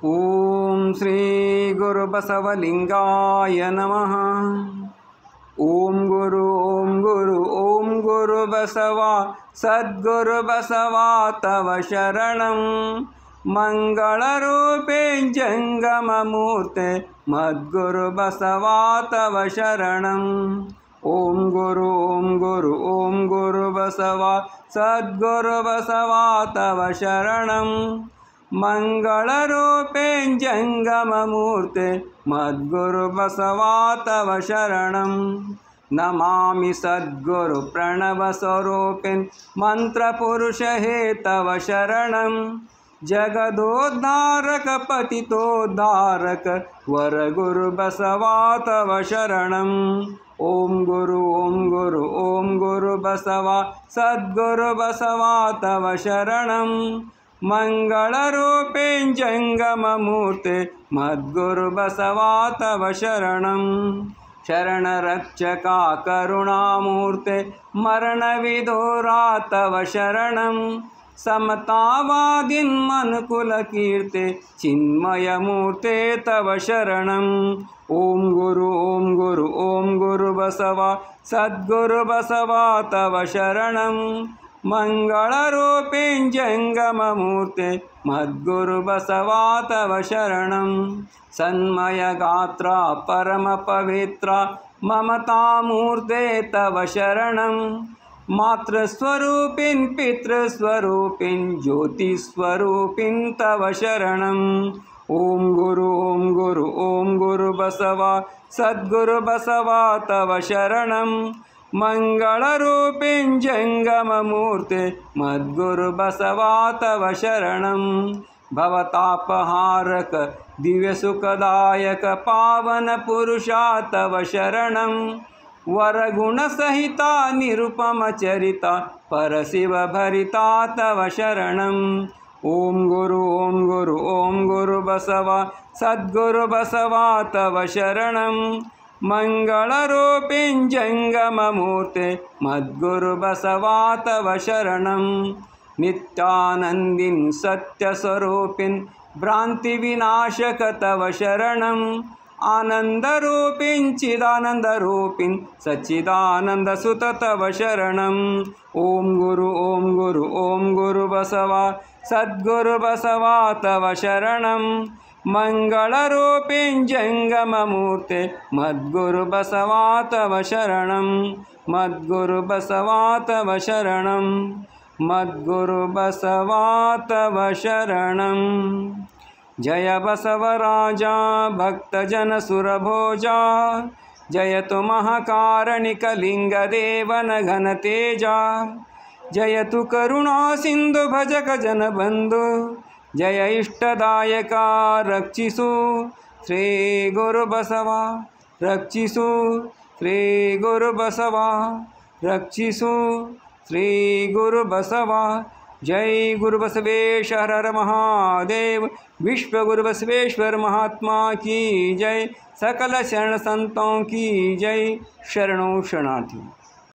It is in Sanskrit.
ओम श्री गुरुबसवलिंगाय नमः। ओम गुरु बसवा सद्गुरु बसवा तव शरणं। मंगलरूपे जंगममूर्ते मद्गुरु बसवा तव शरणं। ओम गुरु बसवा सद्गुरु बसवा तव शरणं। मंगलरूपे जंगममूर्ते मद्गुरु बसवा तव शरणं। नमामि सद्गुरु प्रणवस्वरूपिन् मंत्रपुरुष हे तव शरणं। जगदोद्धारक पतितोद्धारक वरगुरु बसवा तव शरणं। ओम गुरु बसवा सद्गुरु बसवा तव शरणं। मंगलरूपे जंगममूर्ते मद्गुरु बसवा तव शरणं। शरणरक्षका करुणामूर्ते मरणविदुरा तव शरणं। समतावादिन्मनुकुलकीर्ते चिन्मयमूर्ते तव शरणं। ओम गुरु बसवा सद्गुरु बसवा तव शरणं। मंगलरूपे जंगममूर्ते मद्गुरु बसवा तव शरणं। सन्मयगात्रा परमपवित्रा ममतामूर्ते तव शरणं। मातृस्वरूपिन् पितृस्वरूपिन् ज्योतिस्वरूपिन् तव शरणं। ओम गुरु बसवा सद्गुरु बसवा तव शरणं। मंगलरूपे जंगममूर्ते मद्गुरु बसवा तव शरणं। भवतापहारक दिव्यसुखदायक पावन पुरुषा तव शरणं। वरगुणसहिता निरुपमचरिता परशिव भरिता तव शरणं। ओम गुरु बसवा सद्गुरु बसवा तव शरणं। मंगलरूपे जंगममूर्ते मद्गुरु बसवा तव शरणं। नित्यानन्दिन् सत्यस्वरूपिन् भ्रान्तिविनाशक तव शरणं। आनन्दरूपिन् चिदानन्दरूपिन् सच्चिदानन्दसुत तव शरणं। ओम गुरु बसवा सद्गुरु बसवा तव शरणं। मंगलरूपे जंगममूर्ते मद्गुरु बसवा तव शरणं। मद्गुरु बसवा तव शरणं। मद्गुरु बसवा तव शरणं। जय बसवराजा भक्तजन सुरभोजा। जयतु महाकारणिकलिंगदेवन घनतेजा। जयतु करुणा सिंधु भजक जन बंधु। जय इष्टदायका रक्षिसु श्री गुरु बसवा। रक्षिसु श्री गुरु बसवा। रक्षिसु श्री गुरु बसवा। जय गुरु बसवेश्वर हर हर महादेव। विश्व गुरु बसवेश्वर महात्मा की जय। सकल शरण संतों की जय। शरणों शरणार्थी।